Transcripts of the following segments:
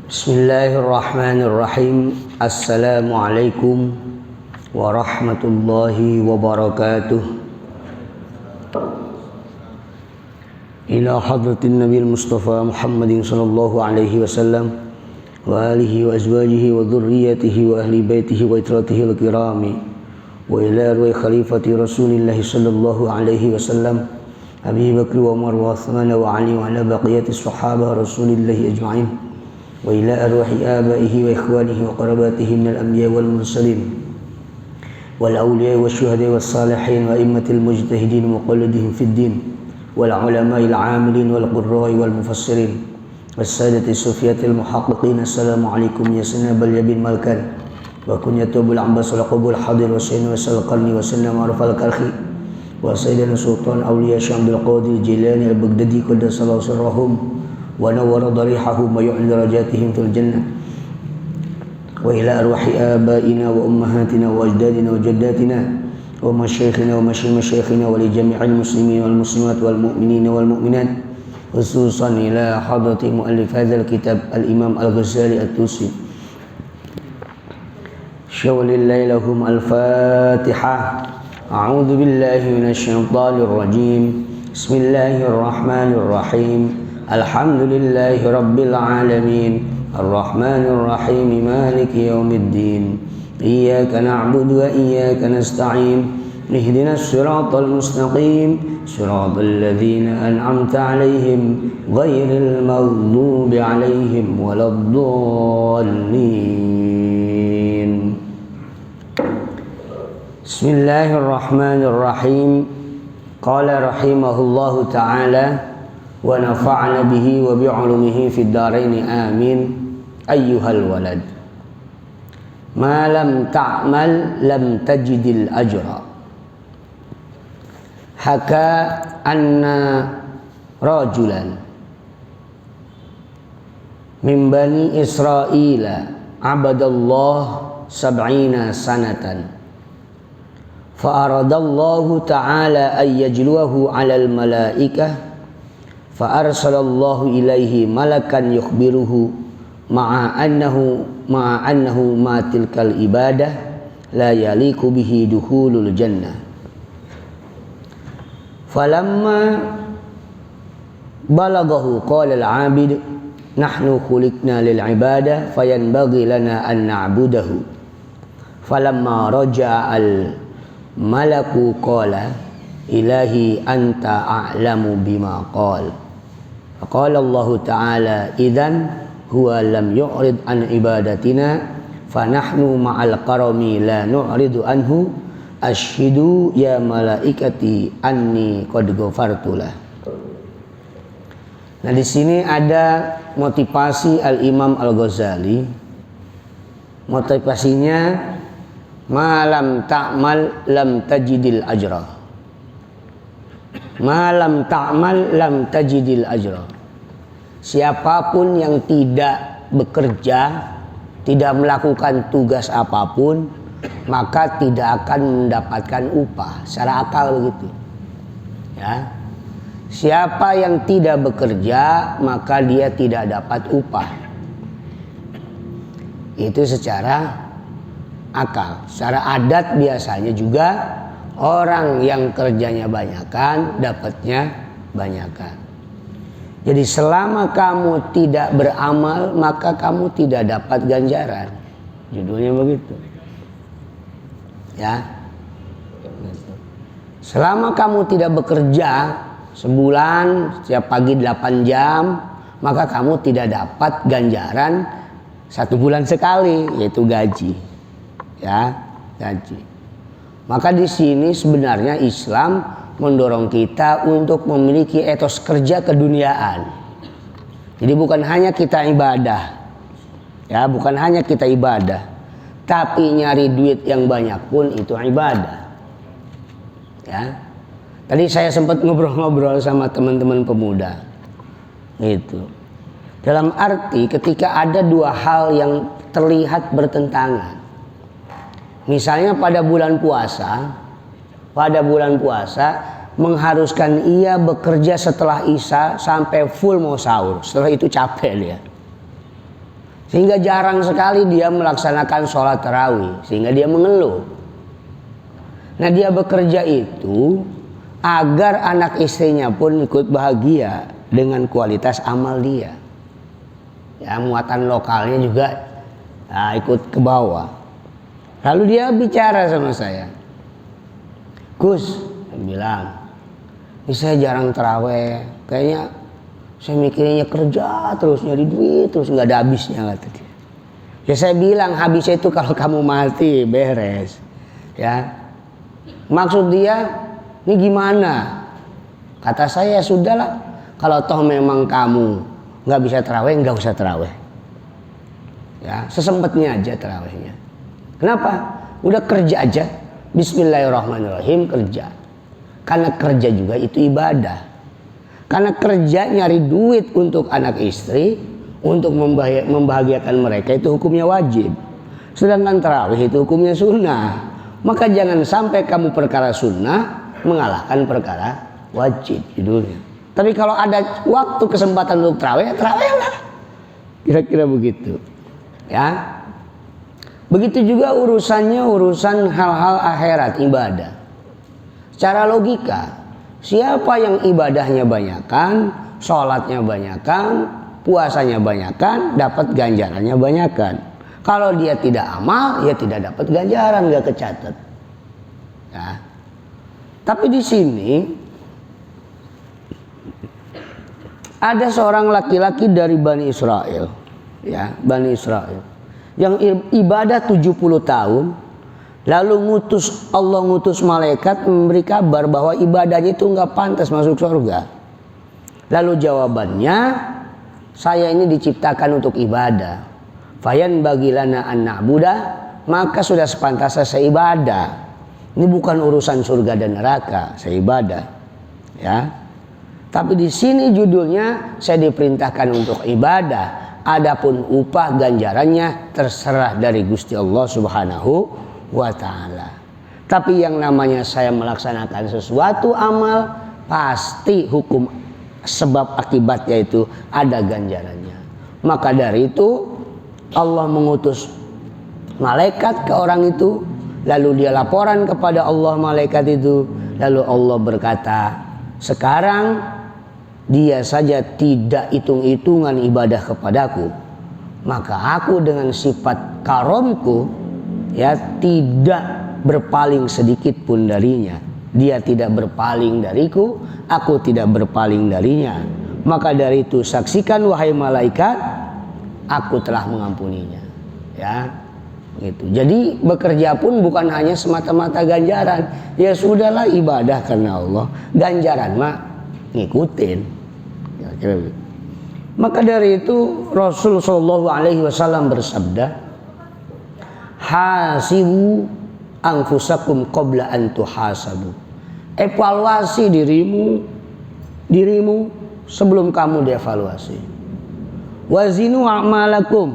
Bismillahirrahmanirrahim. Assalamualaikum warahmatullahi wabarakatuh. Ila hadratin Nabil Mustafa Muhammadin sallallahu alaihi wasallam wa alihi wa azwajihi wa dhurriyyatihi wa ahli baitihi wa itratihi al-kirami wa ila arwah khalifati Rasulillahi sallallahu alaihi wasallam Abi Bakr wa Umar wa Uthman wa Ali wa ala baqiyati sahabah Rasulillahi ajma'in wa ila arwahi abaihi wa ikhwanihi wa qarabatihi minal anbiya wal mursalin wal awliya wa syuhada was salihin wa immatil mujtahidin wa muqallidihim fid din wal ulama'il 'amilin wal qurra'i wal mufassirin was sadati sufiyatil muhaqqiqin. Assalamu alaikum ya sanabal yabin malkan wa kunyatubul ambas wal qabul hadir wa sayyidina wa salqani wa sallam arfal karhi wa sayyidina sultan awliya Syambil Qadir Jilani al-Baghdadi qaddasallahu sirrahum wa nawwara darihahum wa yu'li darajatihim fil jannah wa ila arwahi abaina wa ummahatina wa ajdadina wa jaddatina wa masyayikhina wa masyayikhina wa li jami'il muslimin wal muslimat wal mu'minina wal mu'minat khususan ila hadrati muallif hadzal kitab al-Imam Al-Ghazali At-Tusi syawlillahi lahum al-Fatihah. A'udzu billahi minasy syaithanir rajim. Bismillahirrahmanirrahim. Alhamdulillahi rabbil alamin. Ar-Rahmanir Rahim. Maliki yaumiddin. Iyyaka na'budu wa iyyaka nasta'in. Ihdinas siratal mustaqim. Siratal ladzina an'amta 'alaihim ghairil maghdubi 'alaihim waladdallin. Bismillahirrahmanirrahim. Qala rahimahullahu ta'ala wa nafa'na bihi wa bi'ulumihi fid dharain amin. Ayyuhal walad, ma lam ta'mal lam tajidil ajra. Haka anna rajulan min bani Israila abadallah sab'ina sanatan fa aradallahu ta'ala ay yajluwahu 'alal malaikah fa arsalallahu ilaihi malakan yukhbiruhu ma'a annahu ma tilkal ibadah la yaliku bihi dukhulul jannah. Falamma balaghahu qala al-'abid nahnu khuliqna lil ibadah fayanbaghi lana an na'budahu. Falamma raja'a al malaku qala ilahi anta a'lamu bima qala. Qala Allah ta'ala idzan huwa lam yu'rid an ibadatina fa nahnu ma'al qarami la nu'ridu anhu asyhidu ya malaikati anni qad ghafartu lah. Nah, di sini ada motivasi Al-Imam Al-Ghazali. Motivasinya malam ta'mal lam tajidil ajra. Malam ta'mal lam tajidil ajra. Siapapun yang tidak bekerja, tidak melakukan tugas apapun, maka tidak akan mendapatkan upah. Secara akal begitu. Ya. Siapa yang tidak bekerja, maka dia tidak dapat upah. Itu secara akal. Secara adat biasanya juga orang yang kerjanya banyakan dapatnya banyakan. Jadi selama kamu tidak beramal maka kamu tidak dapat ganjaran. Judulnya begitu. Ya. Selama kamu tidak bekerja sebulan setiap pagi 8 jam, maka kamu tidak dapat ganjaran 1 bulan sekali, yaitu gaji. Ya, gaji. Maka di sini sebenarnya Islam mendorong kita untuk memiliki etos kerja keduniaan. Jadi bukan hanya kita ibadah, ya, bukan hanya kita ibadah, tapi nyari duit yang banyak pun itu ibadah. Ya, tadi saya sempat ngobrol-ngobrol sama teman-teman pemuda, itu. Dalam arti ketika ada 2 hal yang terlihat bertentangan. Misalnya pada bulan puasa mengharuskan ia bekerja setelah Isya sampai full mau sahur. Setelah itu capek dia. Sehingga jarang sekali dia melaksanakan sholat tarawih, sehingga dia mengeluh. Nah, dia bekerja itu agar anak istrinya pun ikut bahagia dengan kualitas amal dia. Ya, muatan lokalnya juga ikut ke bawah. Lalu dia bicara sama saya, Gus, dia bilang, ini saya jarang tarawih, kayaknya saya mikirnya kerja terus, nyari duit terus, nggak ada habisnya, kata dia. Ya saya bilang, habisnya itu kalau kamu mati beres. Ya, maksud dia ini gimana? Kata saya, sudahlah, kalau toh memang kamu nggak bisa tarawih, nggak usah tarawih. Ya, sesempatnya aja tarawihnya. Kenapa? Udah kerja aja, Bismillahirrahmanirrahim, kerja. Karena kerja juga itu ibadah. Karena kerja nyari duit untuk anak istri, untuk membahagiakan mereka, itu hukumnya wajib. Sedangkan tarawih itu hukumnya sunnah. Maka jangan sampai kamu perkara sunnah mengalahkan perkara wajib, judulnya. Tapi kalau ada waktu kesempatan untuk tarawih, tarawih lah. Kira-kira begitu. Ya. Begitu juga urusan hal-hal akhirat, ibadah. Secara logika, siapa yang ibadahnya banyakan, sholatnya banyakan, puasanya banyakan, dapat ganjarannya banyakan. Kalau dia tidak amal, ya tidak dapat ganjaran, nggak kecatat. Ya. Tapi di sini ada seorang laki-laki dari Bani Israel, ya, Bani Israel, yang ibadah 70 tahun, lalu Allah ngutus malaikat memberi kabar bahwa ibadahnya itu nggak pantas masuk surga. Lalu jawabannya, saya ini diciptakan untuk ibadah. Fayan bagilana an na'budah, maka sudah sepantasnya saya ibadah. Ini bukan urusan surga dan neraka, saya ibadah. Ya. Tapi di sini judulnya saya diperintahkan untuk ibadah. Adapun upah ganjarannya terserah dari Gusti Allah Subhanahu wa ta'ala. Tapi yang namanya saya melaksanakan sesuatu amal, pasti hukum sebab akibatnya itu ada ganjarannya. Maka dari itu Allah mengutus malaikat ke orang itu, lalu dia laporan kepada Allah malaikat itu, lalu Allah berkata, sekarang dia saja tidak hitung-hitungan ibadah kepadaku, maka aku dengan sifat karomku, ya, tidak berpaling sedikit pun darinya. Dia tidak berpaling dariku, aku tidak berpaling darinya. Maka dari itu saksikan wahai malaikat, aku telah mengampuninya. Ya, gitu. Jadi bekerja pun bukan hanya semata-mata ganjaran. Ya sudahlah, ibadah karena Allah, ganjaran mah ngikutin. Maka dari itu Rasul Shallallahu Alaihi Wasallam bersabda, hasibu anfusakum qabla an tuhasabu. Evaluasi dirimu sebelum kamu dievaluasi. Wazinu a'malakum,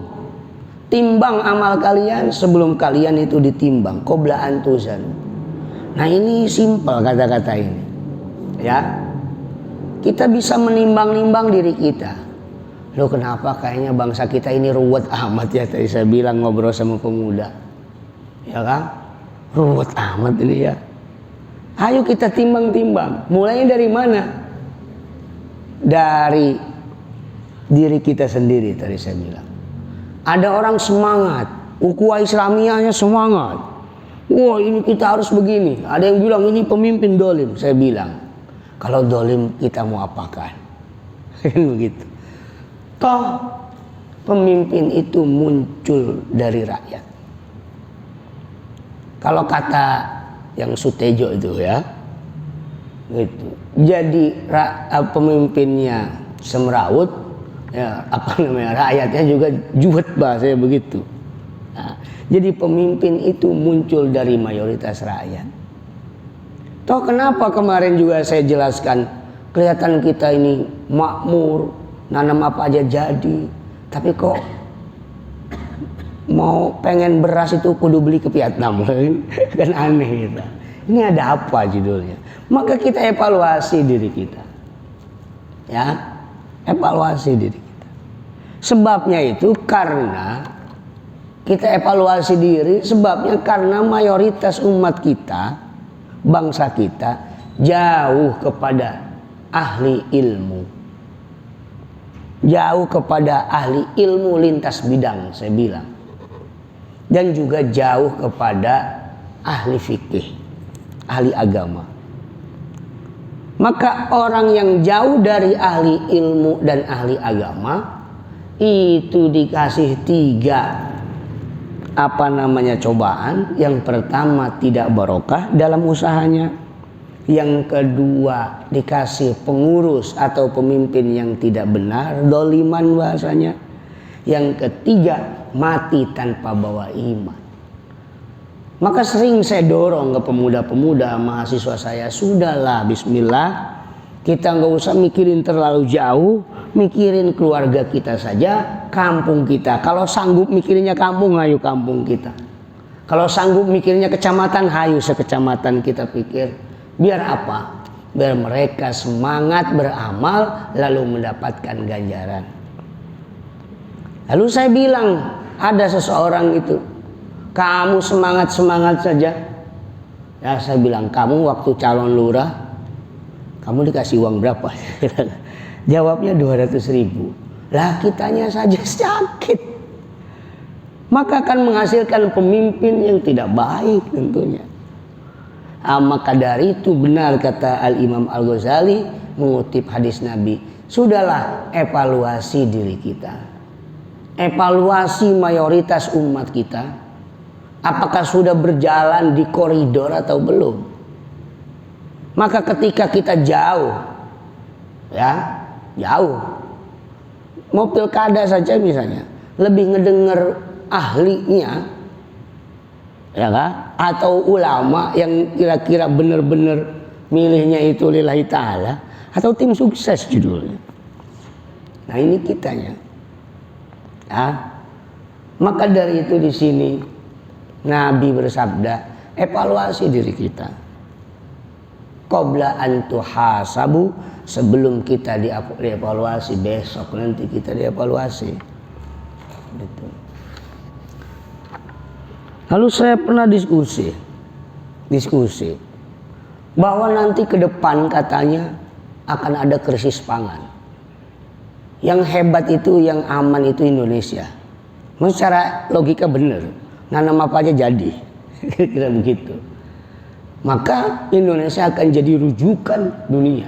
timbang amal kalian sebelum kalian itu ditimbang. Qabla an tuzanu. Nah, ini simpel kata-kata ini. Ya. Kita bisa menimbang-nimbang diri kita. Loh, kenapa kayaknya bangsa kita ini ruwet amat ya? Tadi saya bilang ngobrol sama pemuda. Ya kan? Ruwet amat ini ya. Ayo kita timbang-timbang. Mulainya dari mana? Dari diri kita sendiri, tadi saya bilang. Ada orang semangat, ukhuwah Islamiyahnya semangat. Wah, ini kita harus begini. Ada yang bilang ini pemimpin dolim. Saya bilang, kalau dolim kita mau apakan? Begitu. Toh pemimpin itu muncul dari rakyat. Kalau kata yang Sutejo itu ya, gitu. Jadi pemimpinnya semrawut, ya apa namanya, rakyatnya juga juwet, bahasanya begitu. Nah, jadi pemimpin itu muncul dari mayoritas rakyat. Toh kenapa kemarin juga saya jelaskan, kelihatan kita ini makmur, nanam apa aja jadi, tapi kok mau pengen beras itu kudu beli ke Vietnam, kan aneh gitu. Ini ada apa judulnya? Maka kita evaluasi diri kita, ya, evaluasi diri kita. Sebabnya itu karena kita evaluasi diri, sebabnya karena mayoritas umat kita, bangsa kita jauh kepada ahli ilmu. Jauh kepada ahli ilmu lintas bidang, saya bilang. Dan juga jauh kepada ahli fikih, ahli agama. Maka orang yang jauh dari ahli ilmu dan ahli agama itu dikasih 3 cobaan. Yang pertama tidak barokah dalam usahanya. Yang kedua dikasih pengurus atau pemimpin yang tidak benar, doliman bahasanya. Yang ketiga mati tanpa bawa iman. Maka sering saya dorong ke pemuda-pemuda mahasiswa saya, sudahlah bismillah, kita nggak usah mikirin terlalu jauh, mikirin keluarga kita saja, kampung kita. Kalau sanggup mikirinnya kampung, ayo kampung kita. Kalau sanggup mikirinnya kecamatan, ayo sekecamatan kita pikir. Biar apa? Biar mereka semangat beramal lalu mendapatkan ganjaran. Lalu saya bilang, ada seseorang itu, kamu semangat-semangat saja. Ya saya bilang, kamu waktu calon lurah, kamu dikasih uang berapa? Jawabnya 200.000. Lah kitanya saja sakit. Maka akan menghasilkan pemimpin yang tidak baik tentunya. Maka dari itu benar kata Al-Imam Al-Ghazali mengutip hadis Nabi. Sudahlah evaluasi diri kita. Evaluasi mayoritas umat kita. Apakah sudah berjalan di koridor atau belum? Maka ketika kita jauh, ya jauh, mau pilkada saja misalnya, lebih ngedenger ahlinya, ya kan? Atau ulama yang kira-kira benar-benar milihnya itu lillahi ta'ala, atau tim sukses judulnya. Nah ini kitanya. Ya. Maka dari itu di sini Nabi bersabda, evaluasi diri kita. Qabla an tuhasabu, sebelum kita dievaluasi, besok nanti kita dievaluasi. Gitu. Lalu saya pernah diskusi bahwa nanti ke depan katanya akan ada krisis pangan. Yang hebat itu, yang aman itu Indonesia. Secara logika benar, nanam apa aja jadi, kira begitu. Maka Indonesia akan jadi rujukan dunia.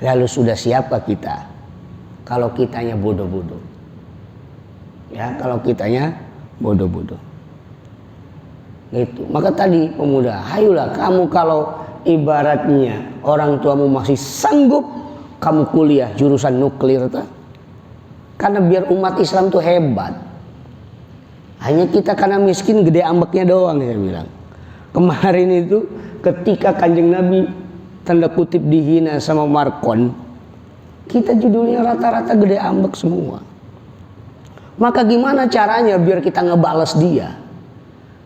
Lalu sudah siapa kita? Kalau kitanya bodoh-bodoh. Ya, kalau kitanya bodoh-bodoh. Gitu. Maka tadi pemuda, ayolah kamu kalau ibaratnya orang tuamu masih sanggup, kamu kuliah jurusan nuklir tuh. Karena biar umat Islam tuh hebat. Hanya kita karena miskin gede ambeknya doang, saya bilang. Kemarin itu ketika Kanjeng Nabi tanda kutip dihina sama Markon, kita judulnya rata-rata gede ambek semua. Maka gimana caranya biar kita ngebales dia?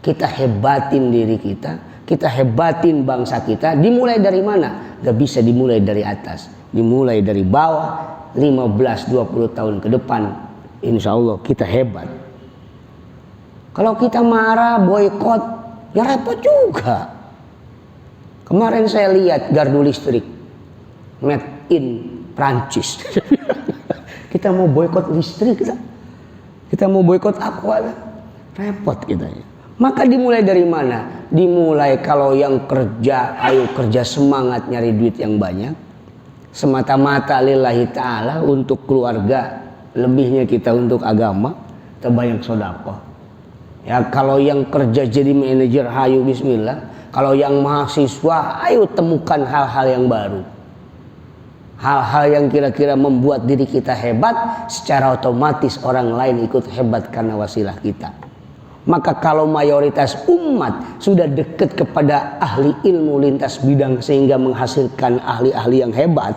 Kita hebatin diri kita, kita hebatin bangsa kita. Dimulai dari mana? Gak bisa dimulai dari atas, dimulai dari bawah. 15-20 tahun ke depan insya Allah kita hebat. Kalau kita marah, boykot, ya repot juga. Kemarin saya lihat gardu listrik made in Prancis. Kita mau boykot listrik, kita mau boykot aqua, repot kita ya. Maka dimulai dari mana? Dimulai kalau yang kerja, ayo kerja semangat nyari duit yang banyak, semata-mata lillahi ta'ala untuk keluarga, lebihnya kita untuk agama, kita banyak sedekah. Ya kalau yang kerja jadi manajer, ayo bismillah. Kalau yang mahasiswa, ayo temukan hal-hal yang baru. Hal-hal yang kira-kira membuat diri kita hebat, secara otomatis orang lain ikut hebat karena wasilah kita. Maka kalau mayoritas umat sudah dekat kepada ahli ilmu lintas bidang sehingga menghasilkan ahli-ahli yang hebat,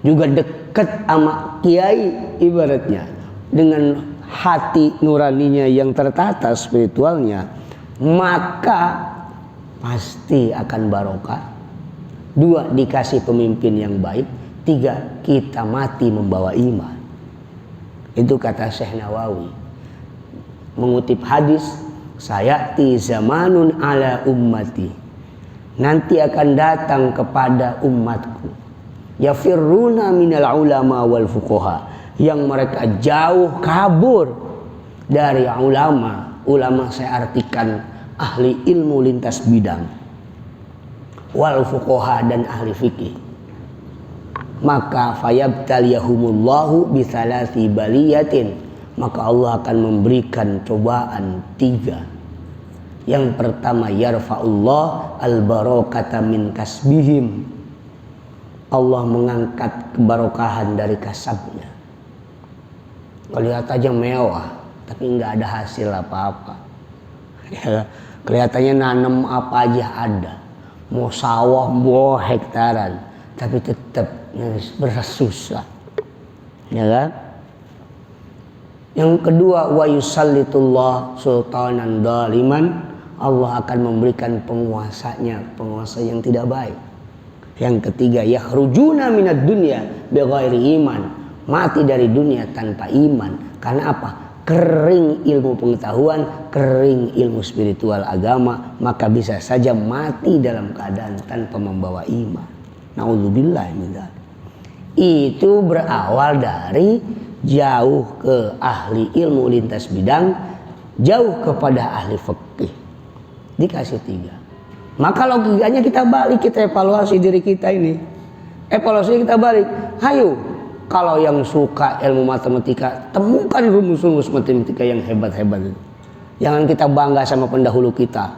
juga dekat sama kiai ibaratnya, dengan hati nuraninya yang tertata spiritualnya, maka pasti akan barokah. 2, dikasih pemimpin yang baik. 3, kita mati membawa iman. Itu kata Syekh Nawawi mengutip hadis, sayati zamanun ala ummati, nanti akan datang kepada umatku, yafirruna minal ulama wal fuqaha, yang mereka jauh kabur dari ulama. Ulama saya artikan ahli ilmu lintas bidang, wal fuqaha dan ahli fikih. Maka fayabtaliyahumullahu bisalasi baliyatin, maka Allah akan memberikan cobaan 3. Yang pertama, yarfa'ullah al-barakata min kasbihim, Allah mengangkat kebarokahan dari kasabnya. Kelihatan aja mewah tapi nggak ada hasil apa-apa ya, kelihatannya nanam apa aja ada, mau sawah mau hektaran tapi tetap beras susah, ya kan? Yang kedua, wa yusallitullah sultanan daliman, Allah akan memberikan penguasa yang tidak baik. Yang ketiga, yakhrujuna minad dunya bighairi iman, mati dari dunia tanpa iman. Karena apa? Kering ilmu pengetahuan, kering ilmu spiritual agama, maka bisa saja mati dalam keadaan tanpa membawa iman. Na'udzubillah min dzalik. Itu berawal dari jauh ke ahli ilmu lintas bidang, jauh kepada ahli fikih. Dikasih 3. Maka logikanya kita balik, kita evaluasi diri kita ini. Evaluasi kita balik. Hayo, kalau yang suka ilmu matematika, temukan rumus-rumus matematika yang hebat-hebat itu. Jangan kita bangga sama pendahulu kita.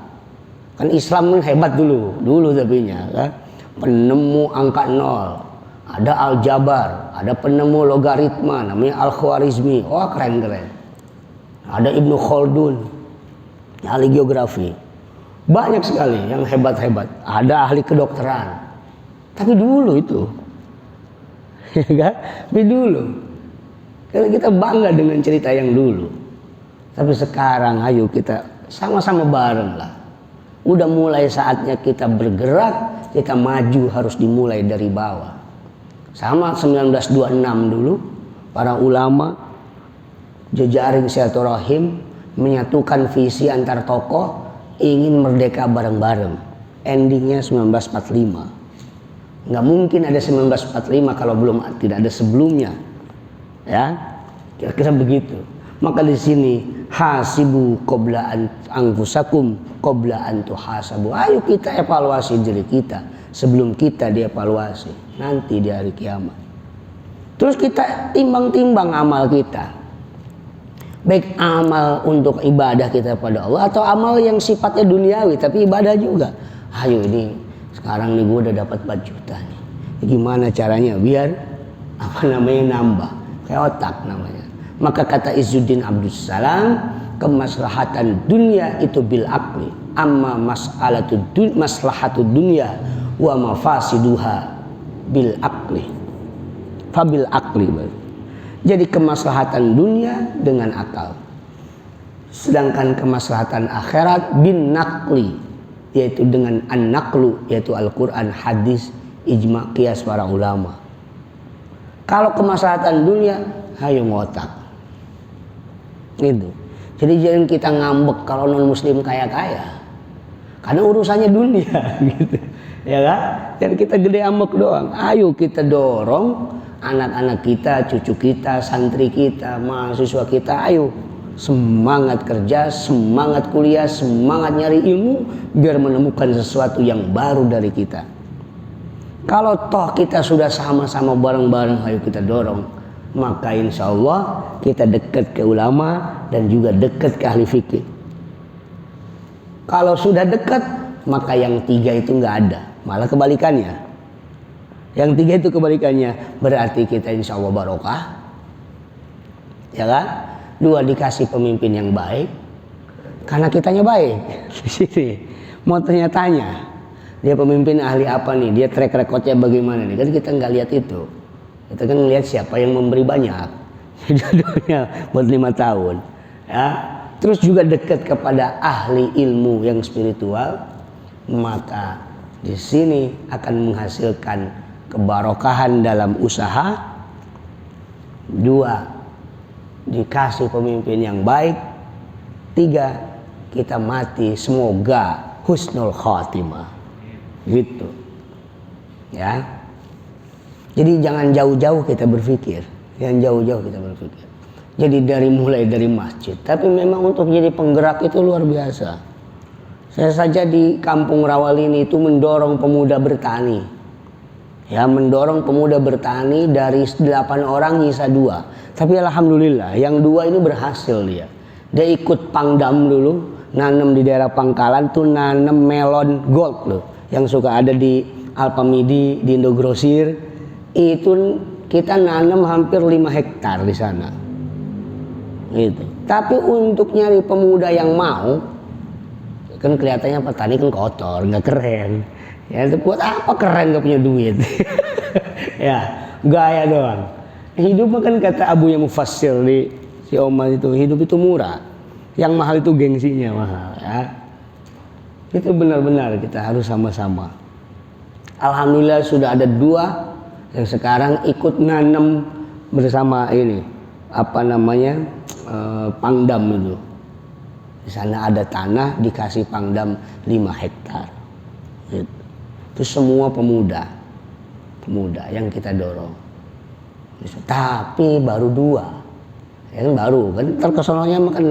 Kan Islam kan hebat dulu tapinya kan. Penemu angka 0, ada aljabar, ada penemu logaritma namanya Al-Khwarizmi. Wah, keren-keren. Ada Ibnu Khaldun, ahli geografi. Banyak sekali yang hebat-hebat. Ada ahli kedokteran. Tapi dulu itu, ya kan? Tapi dulu. Karena kita bangga dengan cerita yang dulu. Tapi sekarang ayo kita sama-sama bareng lah. Udah mulai saatnya kita bergerak, kita maju, harus dimulai dari bawah. Sama 1926 dulu, para ulama jejaring silaturahim menyatukan visi antar tokoh, ingin merdeka bareng-bareng. Endingnya 1945. Nggak mungkin ada 1945 kalau tidak ada sebelumnya, ya kira-kira begitu. Maka di sini hasibu qabla an anfusakum qabla an tuhasabu. Ayo kita evaluasi diri kita sebelum kita dievaluasi nanti di hari kiamat. Terus kita timbang-timbang amal kita, baik amal untuk ibadah kita pada Allah atau amal yang sifatnya duniawi tapi ibadah juga. Ayo ini sekarang nih gue udah dapat 4 juta nih. Gimana caranya biar nambah? Kayak otak namanya. Maka kata Izzuddin Abdus Salam, kemaslahatan dunia itu bil akli, amma maslahatud dunia wa mafasiduha bil akli. Fabil akli. Jadi kemaslahatan dunia dengan akal. Sedangkan kemaslahatan akhirat bin nakli, yaitu dengan an-naqlu, yaitu Al-Quran, hadis, ijma, qiyas para ulama. Kalau kemaslahatan dunia, hayo ngotak. Gitu. Jadi jangan kita ngambek kalau non muslim kaya-kaya. Karena urusannya dunia gitu. Ya kan? Dan kita gede ambek doang. Ayo kita dorong anak-anak kita, cucu kita, santri kita, mahasiswa kita, ayo semangat kerja, semangat kuliah, semangat nyari ilmu biar menemukan sesuatu yang baru dari kita. Kalau toh kita sudah sama-sama bareng-bareng, ayo kita dorong, maka insya Allah kita dekat ke ulama dan juga dekat ke ahli fikih. Kalau sudah dekat, maka yang 3 itu nggak ada, malah kebalikannya. Yang 3 itu kebalikannya, berarti kita insya Allah barokah, ya kan? 2, dikasih pemimpin yang baik, karena kitanya baik. Di sini mau tanya-tanya, dia pemimpin ahli apa nih? Dia track recordnya bagaimana nih? Kan kita nggak lihat itu. Kita kan lihat siapa yang memberi banyak. Jodohnya buat 5 tahun. Ya. Terus juga dekat kepada ahli ilmu yang spiritual, maka di sini akan menghasilkan kebarokahan dalam usaha. 2, dikasih pemimpin yang baik. 3, kita mati semoga husnul khatimah. Gitu. Ya. Jadi jangan jauh-jauh kita berpikir. Jangan jauh-jauh kita berpikir. Jadi mulai dari masjid. Tapi memang untuk jadi penggerak itu luar biasa. Saya saja di kampung Rawalini itu mendorong pemuda bertani. Ya, mendorong pemuda bertani dari 8 orang nyisa 2. Tapi alhamdulillah yang 2 ini berhasil dia. Dia ikut Pangdam dulu, nanam di daerah Pangkalan tuh nanam melon gold loh. Yang suka ada di Alpamidi, di Indogrosir. Itu kita nanam hampir 5 hektar di sana. Gitu. Tapi untuk nyari pemuda yang mau, kan kelihatannya petani kan kotor, nggak keren. Ya buat apa keren nggak punya duit? Ya gaya doang. Hidup kan kata Abu yang Mufassir di si Omar itu, hidup itu murah. Yang mahal itu gengsinya mahal. Ya. Itu benar-benar kita harus sama-sama. Alhamdulillah sudah ada 2 yang sekarang ikut nanam bersama ini. Apa namanya, Pangdam itu. Di sana ada tanah dikasih Pangdam 5 hektar. Gitu. Itu semua pemuda yang kita dorong. Tapi baru 2, ya kan baru kan terkesononya makan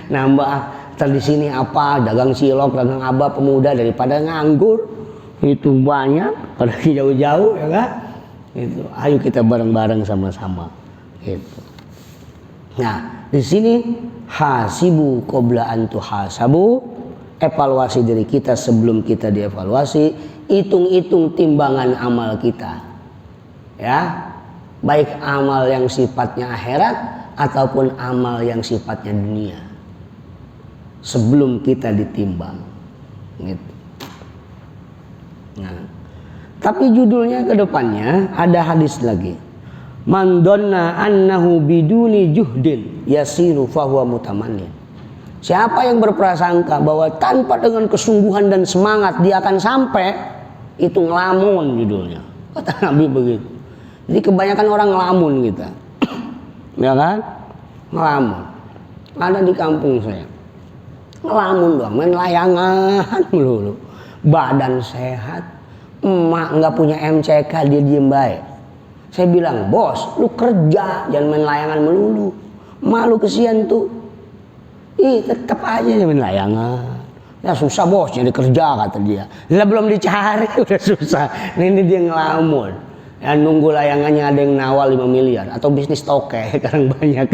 nambah. Di sini apa, dagang cilok, dagang apa pemuda daripada nganggur itu banyak pada jauh-jauh ya kan. Itu ayo kita bareng-bareng sama-sama. Gitu. Nah, di sini hasibu qabla an tuhasabu, evaluasi diri kita sebelum kita dievaluasi, hitung-hitung timbangan amal kita. Ya. Baik amal yang sifatnya akhirat ataupun amal yang sifatnya dunia. Sebelum kita ditimbang. Gitu. Nah, tapi judulnya ke depannya ada hadis lagi. Man dhanna annahu biduni juhdin yasiru fahuwa mutamannin. Siapa yang berprasangka bahwa tanpa dengan kesungguhan dan semangat dia akan sampai, itu ngelamun judulnya. Kata Nabi begitu. Jadi kebanyakan orang ngelamun kita. Ya kan? Ngelamun. Ada di kampung saya. Ngelamun doang, main layangan melulu. Badan sehat, emak nggak punya MCK, dia diem baik. Saya bilang, bos, lu kerja, jangan main layangan melulu. Malu kesian tuh. Tetap aja dia main layangan. Ya susah bos, jadi kerja kata dia. Lah belum dicari udah susah. Ini dia ngelamun. Ya nunggu layangannya ada yang nawal 5 miliar. Atau bisnis toke, sekarang banyak.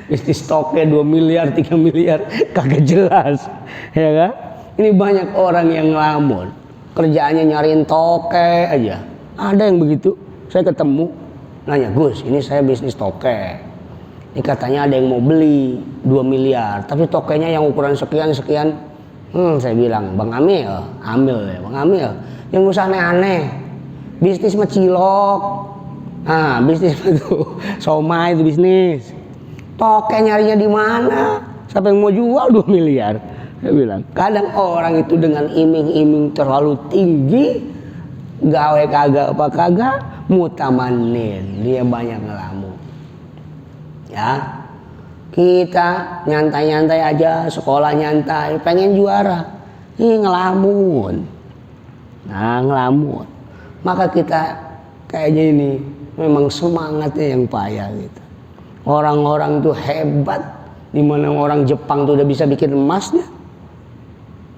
Bisnis toke 2 miliar, 3 miliar. Kagak jelas. Ya kan? Ini banyak orang yang ngelamun. Kerjaannya nyariin toke aja. Ada yang begitu. Saya ketemu, nanya, Gus, ini saya bisnis toke. Ini katanya ada yang mau beli 2 miliar, tapi tokenya yang ukuran sekian-sekian. Saya bilang, Bang Amil ya, Bang Amil, yang usah aneh-aneh. Bisnis mah cilok. Nah, bisnis itu somai itu bisnis. Toke nyarinya di mana? Siapa yang mau jual 2 miliar? Saya bilang, kadang orang itu dengan iming-iming terlalu tinggi, gawe kagak apa kagak, mutamanin, dia banyak ngelamun. Ya, kita nyantai-nyantai aja, sekolah nyantai, pengen juara, ngelamun. Nah, ngelamun. Maka kita kayaknya ini memang semangatnya yang payah gitu. Orang-orang tuh hebat, dimana orang Jepang tuh udah bisa bikin emasnya.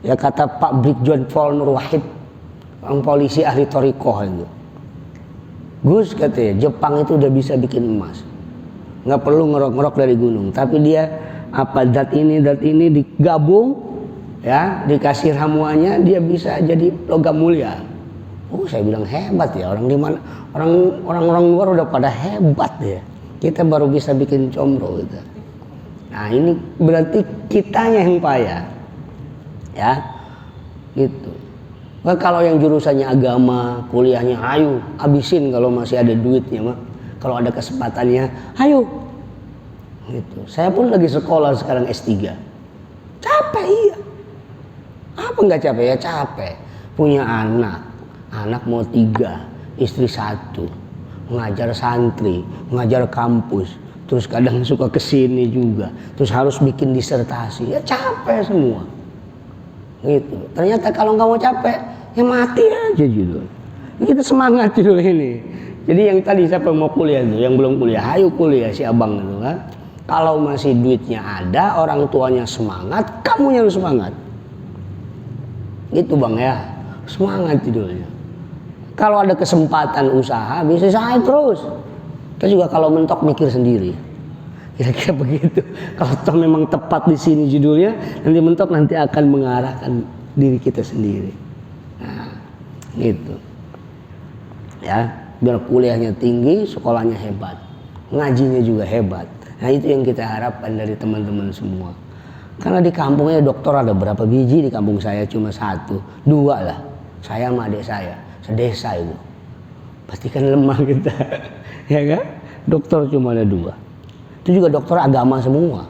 Ya kata Pak Brigjen Paul Nur Wahid, orang polisi ahli Torikoh itu. Gus katanya, Jepang itu udah bisa bikin emas. Nggak perlu ngerok-ngerok dari gunung. Tapi dia apa dat ini digabung, ya dikasih ramuannya, dia bisa jadi logam mulia. Saya bilang hebat ya, orang di mana orang luar udah pada hebat ya. Kita baru bisa bikin combro gitu. Nah ini berarti kitanya yang payah, ya gitu. Nah, kalau yang jurusannya agama, kuliahnya ayo habisin kalau masih ada duitnya mah. Kalau ada kesempatannya, ayo. Gitu. Saya pun lagi sekolah sekarang S3. Capek iya. Apa enggak capek ya? Capek. Punya anak mau 3, istri 1, ngajar santri, ngajar kampus, terus kadang suka kesini juga, terus harus bikin disertasi, ya capek semua. Gitu. Ternyata kalau nggak mau capek, ya mati aja judul. Kita semangat judul ini. Jadi yang tadi siapa mau kuliah tuh, yang belum kuliah, ayo kuliah si abang itu kan. Kalau masih duitnya ada, orang tuanya semangat, kamunya harus semangat. Gitu bang ya, semangat judulnya. Kalau ada kesempatan usaha, bisa saya terus. Kita juga kalau mentok mikir sendiri. Kira-kira begitu. Kalau toh memang tepat di sini judulnya, nanti mentok nanti akan mengarahkan diri kita sendiri. Nah, gitu. Ya, biar kuliahnya tinggi, sekolahnya hebat, ngajinya juga hebat. Nah itu yang kita harapkan dari teman-teman semua. Karena di kampungnya dokter ada berapa biji, di kampung saya cuma 1, 2 lah. Saya sama adik saya, sedesa itu. Pastikan lemah kita, ya kan? Dokter cuma ada 2. Itu juga dokter agama semua.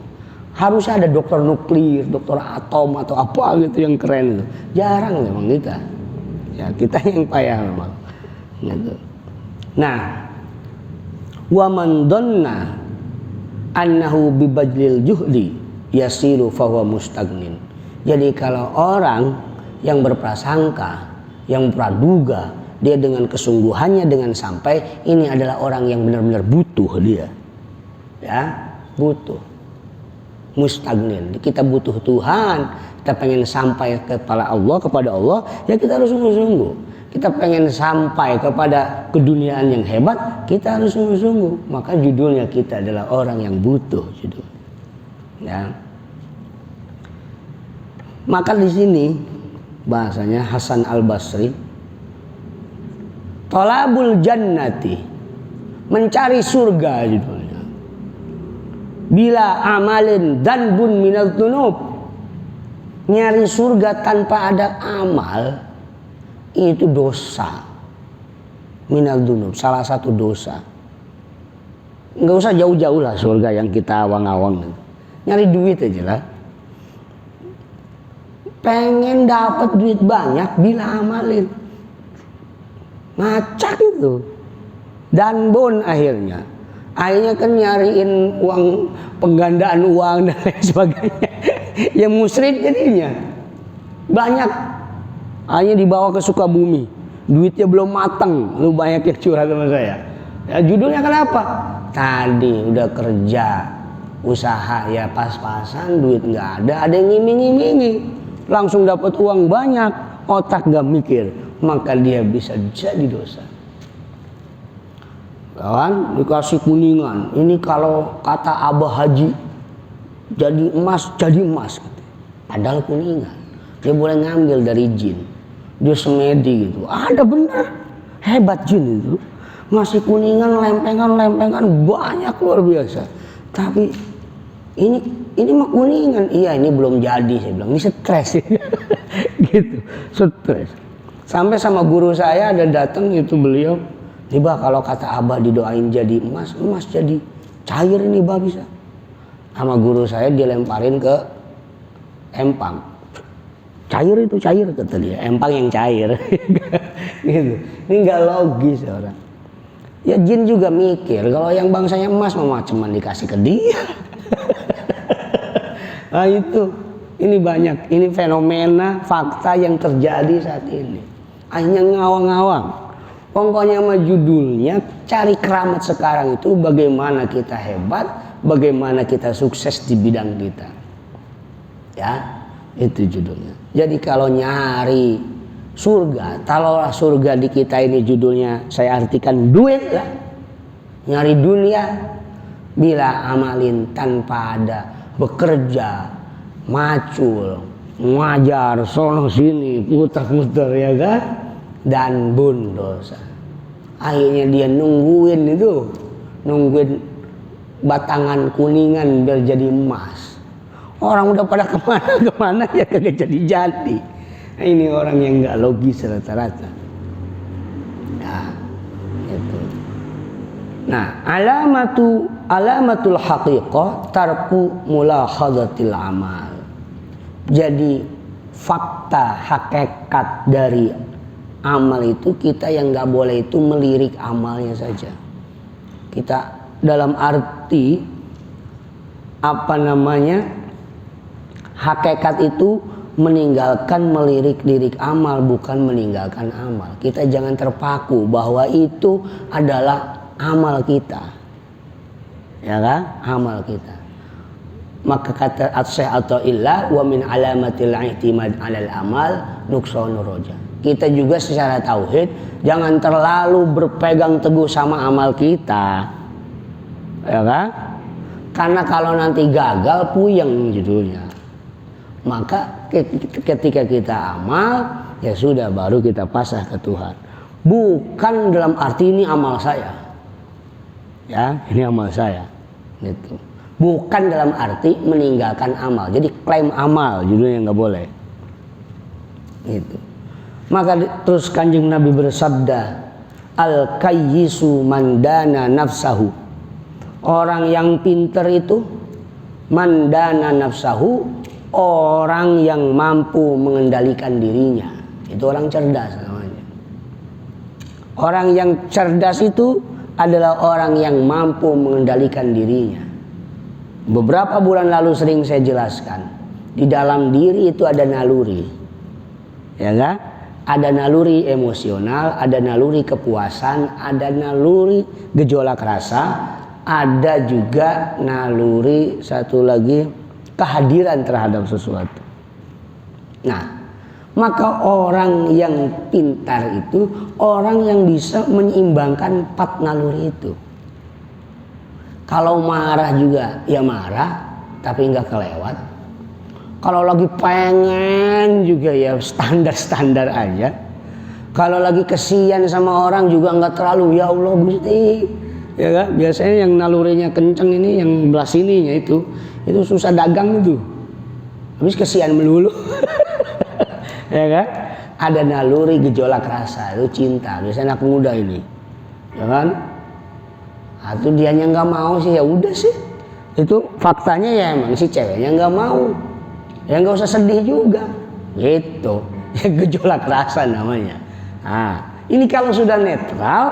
Harusnya ada dokter nuklir, dokter atom atau apa gitu yang keren itu. Jarang memang kita. Ya kita yang payah memang. Gitu. Nah, wa man dhanna annahu bibadlil juhdi yasiru fahuwa mustagnin. Jadi kalau orang yang berprasangka, yang praduga, dia dengan kesungguhannya, dengan sampai, ini adalah orang yang benar-benar butuh dia. Ya, butuh. Mustagnin. Kita butuh Tuhan, kita pengen sampai kepada Allah, ya kita harus sungguh-sungguh. Kita pengen sampai kepada keduniaan yang hebat, kita harus sungguh-sungguh. Maka judulnya kita adalah orang yang butuh judul. Ya. Maka di sini bahasanya Hasan Al-Basri, Thalabul jannati, mencari surga judulnya. Bila amalin danbun minal dzunub, nyari surga tanpa ada amal itu dosa. Minal dzunub, salah satu dosa. Enggak usah jauh-jauh lah surga yang kita awang-awang. Nyari duit aja lah. Pengen dapat duit banyak bila amalin. Ngacak itu. Danbun akhirnya. Akhirnya kan nyariin uang, penggandaan uang dan lain sebagainya. Ya musyrik jadinya. Banyak. Hanya dibawa ke Sukabumi, duitnya belum matang, lu banyak yang curhat sama saya. Ya, judulnya kenapa? Tadi udah kerja, usaha ya pas-pasan, duit nggak ada yang ngiming-ngimingi, langsung dapat uang banyak, otak nggak mikir, maka dia bisa jadi dosa. Kawan dikasih kuningan, ini kalau kata Abah Haji, jadi emas, padahal kuningan. Dia boleh ngambil dari jin. Dia semedi gitu. Ada benar. Hebat jin itu. Ngasih kuningan, lempengan banyak luar biasa. Tapi ini mah kuningan. Iya, ini belum jadi, saya bilang. Ini stres. Gitu. Stres. Sampai sama guru saya ada datang itu beliau. Tiba kalau kata Abah didoain jadi emas jadi cair ini Bah bisa. Sama guru saya dilemparin ke empang. Cair itu cair kata dia, empang yang cair. Gitu. Ini nggak logis orang. Ya jin juga mikir kalau yang bangsanya emas mah cuman dikasih ke dia. Nah itu, ini banyak, ini fenomena fakta yang terjadi saat ini. Akhirnya ngawang-ngawang. Pokoknya sama judulnya cari keramat sekarang itu bagaimana kita hebat, bagaimana kita sukses di bidang kita. Ya. Itu judulnya. Jadi kalau nyari surga, taruhlah surga di kita ini judulnya saya artikan duit lah. Nyari dunia bila amalin tanpa ada bekerja, macul, ngajar sono sini, putar-putar ya kan? Dan bun dosa. Akhirnya dia nungguin batangan kuningan biar jadi emas. Orang udah pada kemana ya kagak jadi. Nah, ini orang yang nggak logis rata-rata. Nah, itu. Nah, alamatul haqiqah tarku mulahadatil amal. Jadi fakta hakikat dari amal itu kita yang nggak boleh itu melirik amalnya saja. Kita dalam arti apa namanya, hakikat itu meninggalkan melirik-lirik amal, bukan meninggalkan amal. Kita jangan terpaku bahwa itu adalah amal kita, ya kan, amal kita. Maka kata Syekh Athaillah, wa min alamatil i'timad 'alal amal nuqsanur roja. Kita juga secara tauhid jangan terlalu berpegang teguh sama amal kita, ya kan? Karena kalau nanti gagal puyeng judulnya. Maka ketika kita amal, ya sudah, baru kita pasrah ke Tuhan. Bukan dalam arti ini amal saya, ya ini amal saya, gitu. Bukan dalam arti meninggalkan amal. Jadi klaim amal judulnya nggak boleh, gitu. Maka terus Kanjeng Nabi bersabda, al kayyisu mandana nafsahu. Orang yang pintar itu mandana nafsahu, orang yang mampu mengendalikan dirinya. Itu orang cerdas namanya. Orang yang cerdas itu adalah orang yang mampu mengendalikan dirinya. Beberapa bulan lalu sering saya jelaskan, di dalam diri itu ada naluri, ya kan? Ada naluri emosional, ada naluri kepuasan, ada naluri gejolak rasa, ada juga naluri satu lagi, kehadiran terhadap sesuatu. Nah, maka orang yang pintar itu orang yang bisa menyeimbangkan 4 naluri itu. Kalau marah juga ya marah, tapi nggak kelewat. Kalau lagi pengen juga ya standar-standar aja. Kalau lagi kesian sama orang juga nggak terlalu, ya Allah Gusti, ya kan? Biasanya yang nalurinya kenceng ini, yang belah sininya itu susah dagang itu. Habis kesian melulu. Ya kan? Ada naluri gejolak rasa, itu cinta. Biasanya anak muda ini, ya kan? Atau dianya nggak mau sih, ya udah sih. Itu faktanya ya, emang si ceweknya nggak mau. Ya nggak usah sedih juga, gitu. Ya gejolak rasa namanya. Nah, ini kalau sudah netral,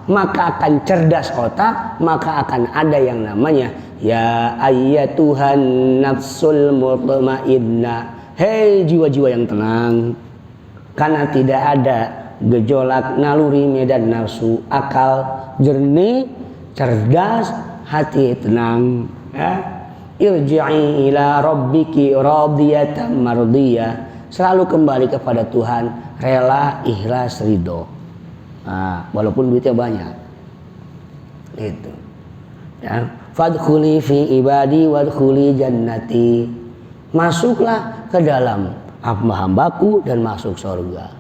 maka akan cerdas otak, maka akan ada yang namanya ya ayyatuhan nafsul mutmainnah. Hei jiwa-jiwa yang tenang. Karena tidak ada gejolak naluri medan nafsu, akal jernih, cerdas, hati tenang, ya. Irji'i ila rabbiki radiyatan mardiyah. Selalu kembali kepada Tuhan, rela, ikhlas, ridho. Nah, walaupun duitnya banyak. Itu. Ya, fadkhuli fi ibadi wadkhuli jannati. Masuklah ke dalam hamba-hambaku dan masuk surga.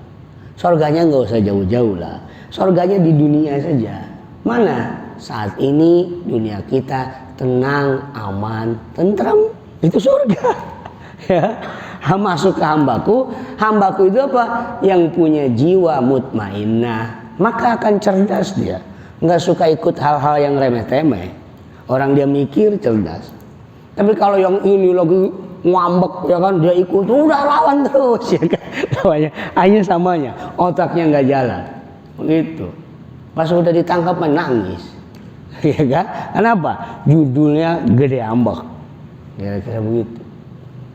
Surganya nggak usah jauh-jauh lah. Surganya di dunia saja. Mana? Saat ini dunia kita tenang, aman, tentram, itu surga. Ya, masuk ke hambaku. Hambaku itu apa? Yang punya jiwa mutmainnah, maka akan cerdas dia. Nggak suka ikut hal-hal yang remeh-temeh. Orang dia mikir cerdas. Tapi kalau yang ini lagi ngambek, ya kan, dia ikut, udah lawan terus, ya kan. Namanya, hanya samanya, otaknya nggak jalan, begitu. Pas udah ditangkap menangis. Ya kan? Kenapa? Judulnya gede ambek. Kira-kira begitu.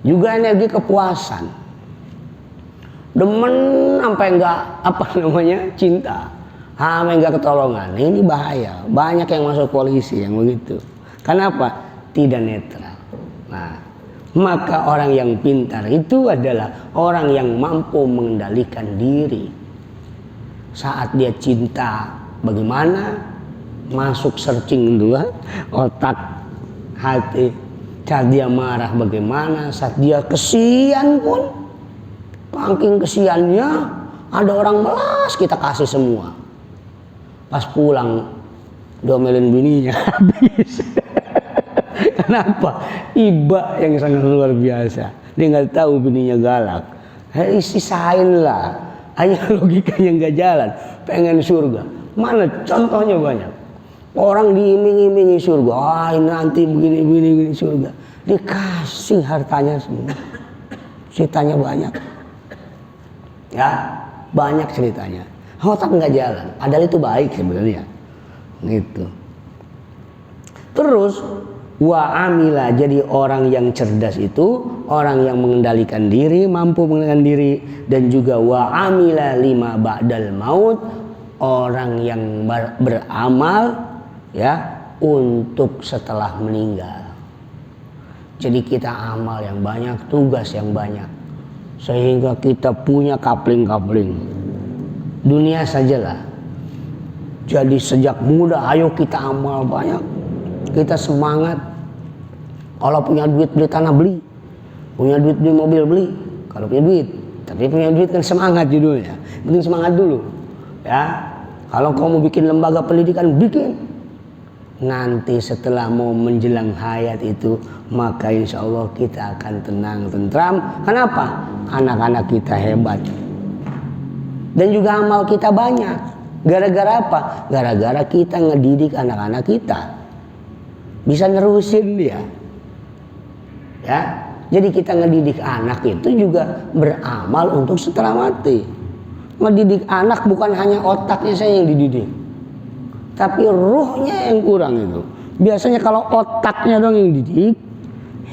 Juga energi kepuasan. Demen sampai enggak cinta. Sampai enggak ketolongan. Ini bahaya. Banyak yang masuk polisi yang begitu. Kenapa? Tidak netral. Nah, maka orang yang pintar itu adalah orang yang mampu mengendalikan diri. Saat dia cinta, bagaimana? Masuk searching dulu, otak, hati. Saat dia marah bagaimana, saat dia kesian pun, pangking kesiannya, ada orang melas, kita kasih semua. Pas pulang domelin bininya habis. Kenapa? Iba yang sangat luar biasa. Dia nggak tahu bininya galak. Sisain lah. Hanya logikanya nggak jalan. Pengen surga. Mana contohnya banyak. Orang diiming-imingi surga, nanti begini surga, dikasih hartanya semua, ceritanya banyak, ya banyak ceritanya, otak nggak jalan, padahal itu baik sebenarnya, gitu. Terus wa amila, jadi orang yang cerdas itu orang yang mengendalikan diri, mampu mengendalikan diri, dan juga wa amila lima ba'dal maut, orang yang beramal ya untuk setelah meninggal. Jadi kita amal yang banyak, tugas yang banyak, sehingga kita punya kapling-kapling. Dunia sajalah. Jadi sejak muda ayo kita amal banyak, kita semangat. Kalau punya duit beli tanah beli, punya duit beli mobil beli. Kalau punya duit, tapi punya duit kan semangat judulnya. Penting semangat dulu, ya. Kalau kau mau bikin lembaga pendidikan bikin. Nanti setelah mau menjelang hayat itu, maka insya Allah kita akan tenang tentram. Kenapa? Anak-anak kita hebat, dan juga amal kita banyak. Gara-gara apa? Gara-gara kita ngedidik anak-anak kita, bisa nerusin dia. Ya, jadi kita ngedidik anak itu juga beramal untuk setelah mati. Ngedidik anak bukan hanya otaknya saya yang dididik, tapi ruhnya yang kurang itu. Biasanya kalau otaknya dong yang dididik,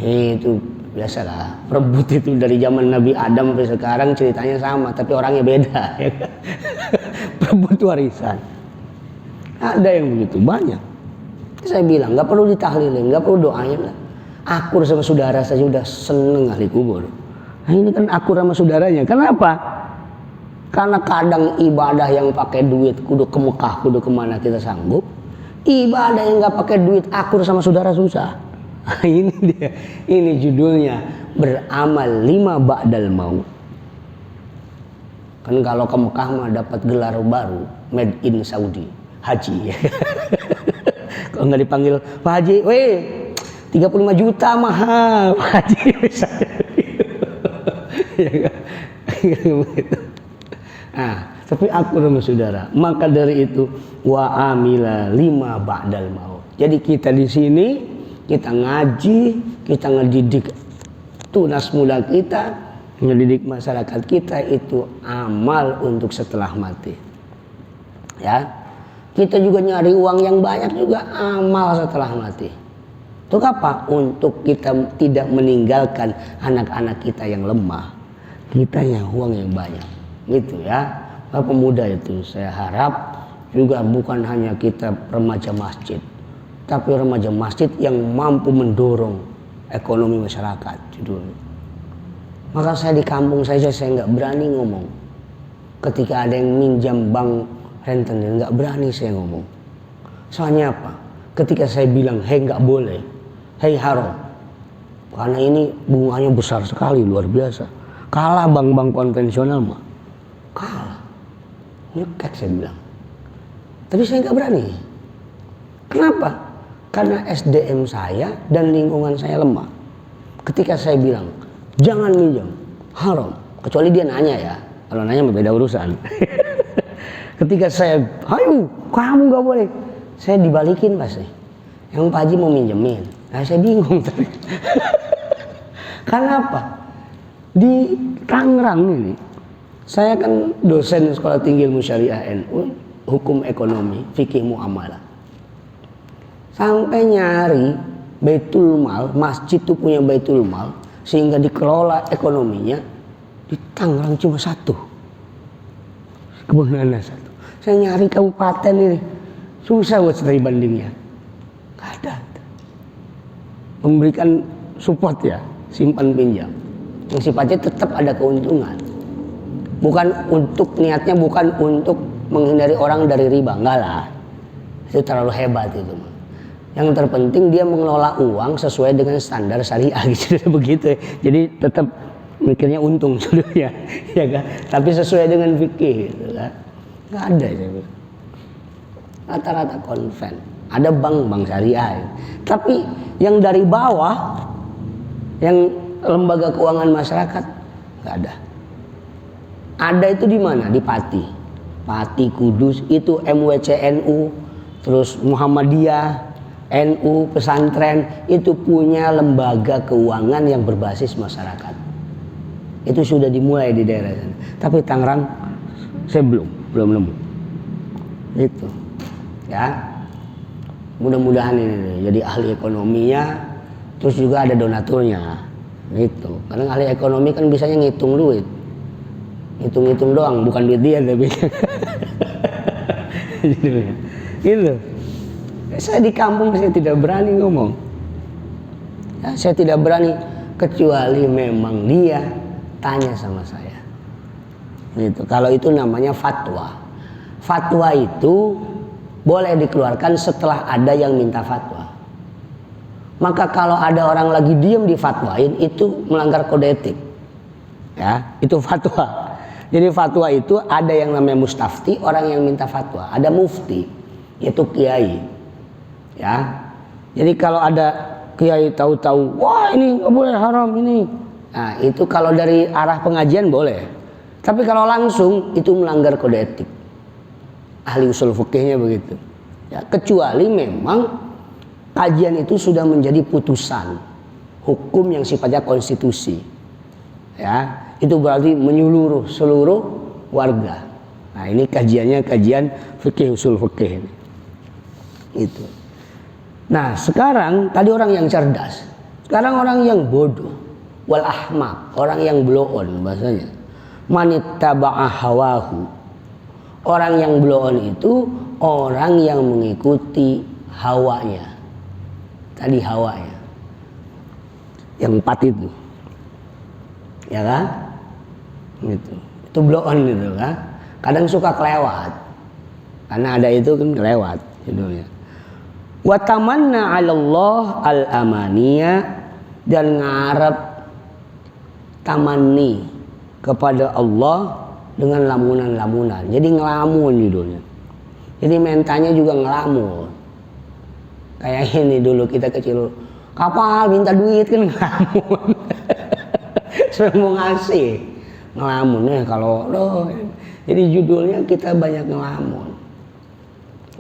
itu biasalah rebut itu dari zaman Nabi Adam sampai sekarang ceritanya sama, tapi orangnya beda. Rebut warisan. Ada yang begitu banyak. Saya bilang nggak perlu ditahlilin, nggak perlu doain lah. Akur sama saudara saja udah seneng ahli kubur. Nah ini kan akur sama saudaranya. Kenapa? Karena kadang ibadah yang pakai duit kudu ke Mekah, kudu kemana kita sanggup. Ibadah yang nggak pakai duit akur sama saudara susah. Nah, ini dia. Ini judulnya beramal lima ba'dal maut. Kan kalau ke Mekah mah dapat gelar baru, made in Saudi, haji. Kalau nggak dipanggil Pak Haji, weh 35 juta mahal Pak Haji misalnya. Nah, tapi aku sama saudara, maka dari itu wa amila lima ba'dal maut. Jadi kita di sini, kita ngaji, kita ngedidik tunas muda kita, ngedidik masyarakat kita, itu amal untuk setelah mati. Ya, kita juga nyari uang yang banyak juga amal setelah mati. Untuk apa? Untuk kita tidak meninggalkan anak-anak kita yang lemah, kita yang uang yang banyak. Gitu ya, Pak pemuda itu saya harap juga bukan hanya kita remaja masjid, tapi remaja masjid yang mampu mendorong ekonomi masyarakat judulnya. Maka saya di kampung saja saya nggak berani ngomong. Ketika ada yang minjam bank rentenir nggak berani saya ngomong. Soalnya apa? Ketika saya bilang hei nggak boleh, hei haram, karena ini bunganya besar sekali luar biasa. Kalah bank-bank konvensional mah, kalah. Nyekek saya bilang. Tapi saya nggak berani. Kenapa? Karena SDM saya dan lingkungan saya lemah. Ketika saya bilang jangan minjam, haram. Kecuali dia nanya ya. Kalau nanya beda urusan. Ketika saya, ayo kamu nggak boleh. Saya dibalikin pasti. Yang Pak Haji mau minjemin. Nah saya bingung tadi. Karena apa? Di Tangerang ini, saya kan dosen Sekolah Tinggi Ilmu Syariah NU, hukum ekonomi, fikih muamalah. Sampai nyari baitul mal, masjid itu punya baitul mal, sehingga dikelola ekonominya, di Tangerang cuma satu, Kebun Nanas satu. Saya nyari kabupaten ini, susah buat studi bandingnya. Gak ada. Memberikan support ya, simpan pinjam. Yang sifatnya tetap ada keuntungan. Bukan untuk, niatnya bukan untuk menghindari orang dari riba, enggak lah. Itu terlalu hebat itu. Yang terpenting dia mengelola uang sesuai dengan standar syariah gitu, begitu. Jadi tetap mikirnya untung sebenarnya, ya kan? Tapi sesuai dengan fikih gitu kan. Enggak ada itu. Rata-rata konven. Ada bank syariah. Tapi yang dari bawah, yang lembaga keuangan masyarakat enggak ada. Ada itu di mana? Di Pati. Pati Kudus itu MWCNU, terus Muhammadiyah, NU, pesantren itu punya lembaga keuangan yang berbasis masyarakat. Itu sudah dimulai di daerah sana. Tapi Tangerang saya belum nemu. Itu. Ya. mudah-mudahan ini nih, jadi ahli ekonominya, terus juga ada donaturnya gitu. Karena ahli ekonomi kan bisanya ngitung duit, hitung-hitung doang, bukan duit dia tapi gitu. Saya di kampung saya tidak berani ngomong ya, saya tidak berani kecuali memang dia tanya sama saya gitu. Kalau itu namanya fatwa. Fatwa itu boleh dikeluarkan setelah ada yang minta fatwa. Maka kalau ada orang lagi diam difatwain, itu melanggar kode etik ya, itu fatwa. Jadi fatwa itu ada yang namanya mustafti, orang yang minta fatwa, ada mufti, yaitu kiai ya. Jadi kalau ada kiai tahu-tahu, wah ini nggak boleh, haram ini, nah itu kalau dari arah pengajian boleh. Tapi kalau langsung itu melanggar kode etik. Ahli usul fikihnya begitu ya, kecuali memang kajian itu sudah menjadi putusan hukum yang sifatnya konstitusi ya, itu berarti menyeluruh seluruh warga. Nah ini kajiannya kajian fikih usul fikih ini. Itu. Nah sekarang tadi orang yang cerdas, sekarang orang yang bodoh, wal ahmaq, orang yang blow on bahasanya. Manittaba'a hawahu. Orang yang blow on itu orang yang mengikuti hawanya. Tadi hawanya. Yang 4 itu. Ya kan? Gitu. Itu blow on gitu kan. Kadang suka kelewat. Karena ada itu kan kelewat judulnya. Wa tamanna 'ala Allah al-amaniya, dan ngarep tamanni kepada Allah dengan lamunan-lamunan. Jadi ngelamun judulnya. Jadi mentanya juga ngelamun. Kayak ini dulu kita kecil, kapal minta duit kan ngelamun. Sudah mau ngasih, ngelamun ya kalau loh. Jadi judulnya kita banyak ngelamun.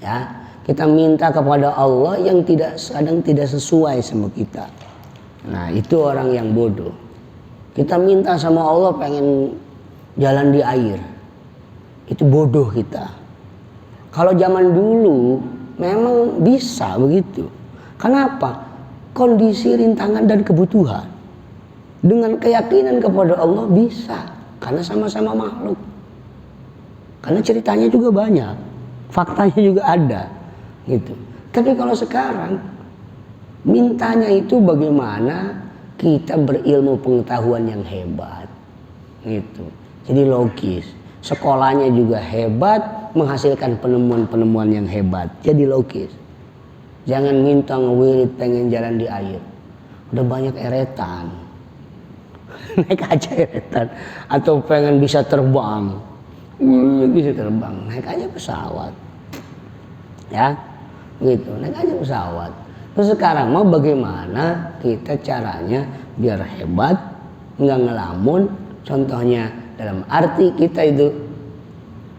Ya, kita minta kepada Allah yang kadang tidak sesuai sama kita. Nah, itu orang yang bodoh. Kita minta sama Allah pengen jalan di air. Itu bodoh kita. Kalau zaman dulu memang bisa begitu. Kenapa? Kondisi rintangan dan kebutuhan. Dengan keyakinan kepada Allah bisa. Karena sama-sama makhluk. Karena ceritanya juga banyak. Faktanya juga ada. Gitu. Tapi kalau sekarang mintanya itu bagaimana kita berilmu pengetahuan yang hebat. Gitu. Jadi logis. Sekolahnya juga hebat, menghasilkan penemuan-penemuan yang hebat. Jadi logis. Jangan minta ngewirit pengen jalan di air. Udah banyak eretan. Naik aja eretan. Atau pengen bisa terbang. Bisa terbang. Naik aja pesawat. Ya. Gitu. Naik aja pesawat. Terus sekarang mau bagaimana kita caranya biar hebat, nggak ngelamun. Contohnya dalam arti kita itu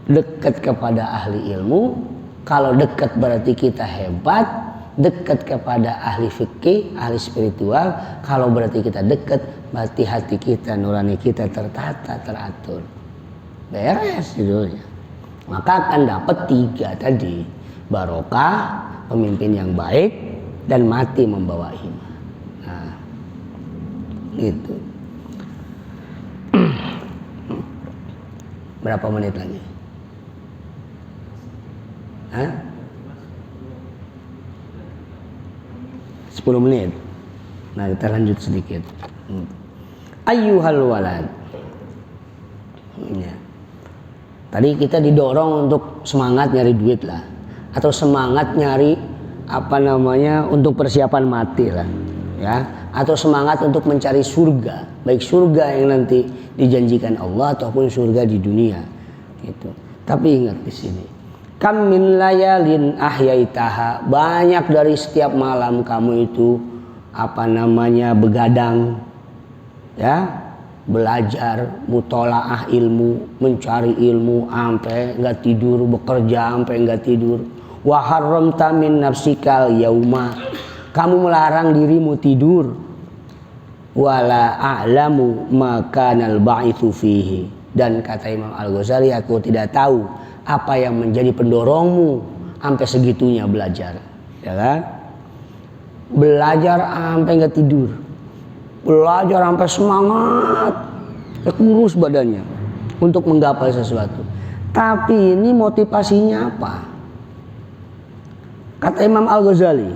dekat kepada ahli ilmu. Kalau dekat berarti kita hebat. Dekat kepada ahli fikih, ahli spiritual. Kalau berarti kita dekat, berarti hati kita, nurani kita tertata, teratur. Beres judulnya. Maka akan dapat 3 tadi. Barokah, pemimpin yang baik, dan mati membawa iman. Nah, itu. Berapa menit lagi? Hah? 10 menit. Nah, kita lanjut sedikit. Ayyuhal walad. Ya. Tadi kita didorong untuk semangat nyari duit lah, atau semangat nyari untuk persiapan mati lah, ya, atau semangat untuk mencari surga, baik surga yang nanti dijanjikan Allah ataupun surga di dunia, gitu. Tapi ingat di sini, kam min layalin ahyaitaha, banyak dari setiap malam kamu itu begadang, ya, belajar, mutolaah ilmu, mencari ilmu sampai nggak tidur, bekerja sampai nggak tidur. Wa harramta min nafsikal yauma, kamu melarang dirimu tidur. Wala a'lamu makanal ba'itsu fihi, dan kata Imam Al-Ghazali, aku tidak tahu apa yang menjadi pendorongmu sampai segitunya belajar. ya kan? Belajar sampai nggak tidur, belajar sampai semangat, kurus badannya untuk menggapai sesuatu. Tapi ini motivasinya apa? Kata Imam Al-Ghazali,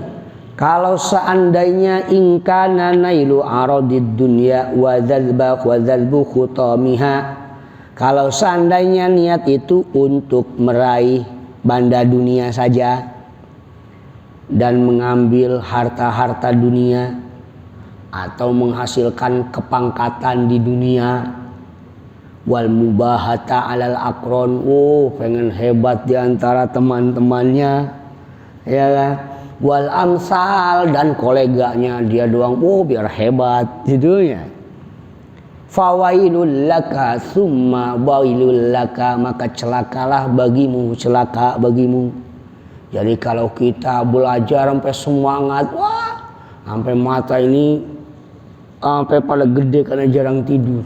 kalau seandainya ingkana nailu aradid dunya wa dzalbu khutamiha, kalau seandainya niat itu untuk meraih banda dunia saja dan mengambil harta-harta dunia atau menghasilkan kepangkatan di dunia, wal mubahata alal akron, pengen hebat di antara teman-temannya, ya kan? Wal amsal, dan koleganya dia doang, biar hebat judulnya. Fawailul laka summa wailul laka, maka celakalah bagimu, celaka bagimu. Jadi kalau kita belajar sampai semangat, sampai mata ini sampai pada gede karena jarang tidur,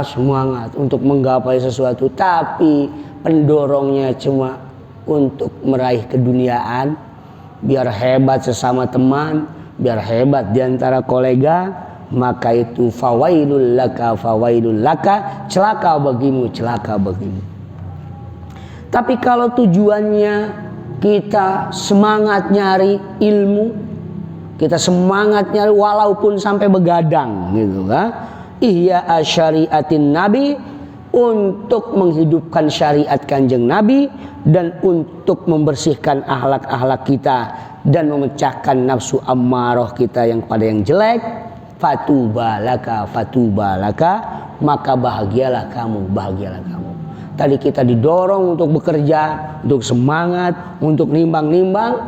semangat untuk menggapai sesuatu, tapi pendorongnya cuma untuk meraih keduniaan, biar hebat sesama teman, biar hebat diantara kolega, maka itu fawailul laka, celaka bagimu, celaka bagimu. Tapi kalau tujuannya kita semangat nyari ilmu, kita semangat nyari walaupun sampai begadang gitu kan, ihya syariatin nabi, untuk menghidupkan syariat kanjeng Nabi dan untuk membersihkan akhlak-akhlak kita dan memecahkan nafsu ammarah kita yang pada yang jelek, fatubalaka, maka bahagialah kamu. Tadi kita didorong untuk bekerja, untuk semangat, untuk nimbang-nimbang,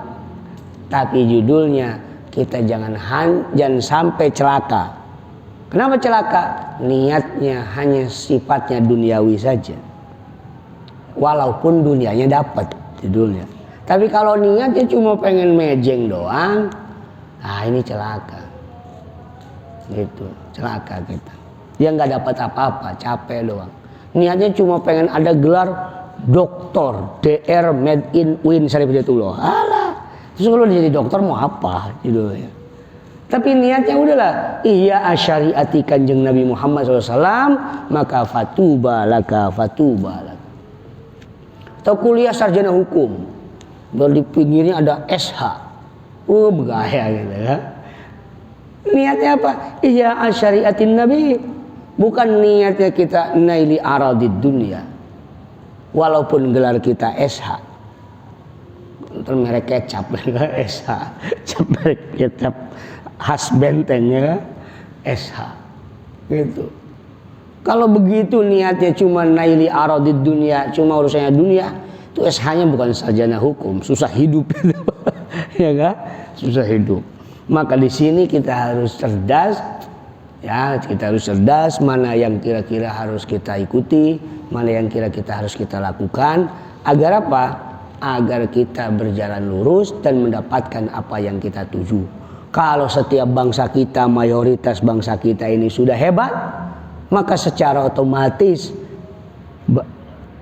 tapi judulnya kita jangan sampai celaka. Kenapa celaka? Niatnya hanya sifatnya duniawi saja, walaupun dunianya dapat judulnya. Tapi kalau niatnya cuma pengen mejeng doang, ini celaka. Gitu, celaka kita. Dia nggak dapat apa-apa, capek doang. Niatnya cuma pengen ada gelar doktor, DR Made in Win Syarif Hidayatullah. Terus kalau jadi dokter mau apa judulnya? Tapi niatnya udahlah, iya asyariati kanjeng Nabi Muhammad SAW, maka fatubalaka. Atau kuliah sarjana hukum, di pinggirnya ada SH, bergaya gitu ya. Niatnya apa? Iya asyariatin Nabi, bukan niatnya kita naili aradid dunia, walaupun gelar kita SH. Terus merek kecap SH, merek kecap khas Bentengnya SH gitu. Kalau begitu niatnya cuma naili aradid dunia, cuma urusannya dunia, itu SH-nya bukan sarjana hukum, susah hidup ya kan? Susah hidup. Maka di sini kita harus cerdas, ya, kita harus cerdas mana yang kira-kira harus kita ikuti, mana yang kira-kira harus kita lakukan, agar apa? Agar kita berjalan lurus dan mendapatkan apa yang kita tuju. Kalau setiap bangsa kita, mayoritas bangsa kita ini sudah hebat, maka secara otomatis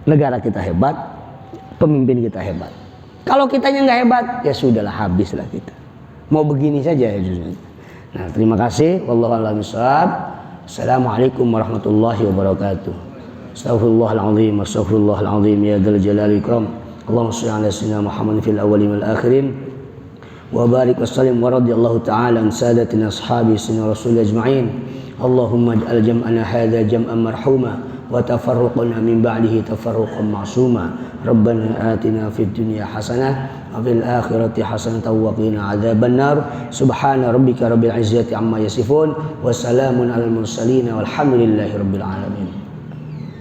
negara kita hebat, pemimpin kita hebat. Kalau kitanya nggak hebat, ya sudahlah, habislah kita. Mau begini saja ya. Nah, terima kasih. Wallahu a'lam bishawab. Assalamualaikum warahmatullahi wabarakatuh. Astaghfirullahaladzim, astaghfirullahaladzim, ya dzal jalali wal ikram. Allahumma shalli ala sayyidina Muhammad fil awwalin wal akhirin. Wa barik wa sallim wa radiyallahu ta'ala an sadatina ashabi sayyidina rasul ajma'in. Allahumma ij'al jam'ana hadha jam'an marhuma wa tafarruqana min ba'dihi tafarruqan ma'suma. Rabbana atina fid dunya hasanah wa fil akhirati hasanah wa qina adzaban nar. Subhana rabbika rabbil izzati amma yasifun wa salamun alal mursalin walhamdulillahi rabbil alamin.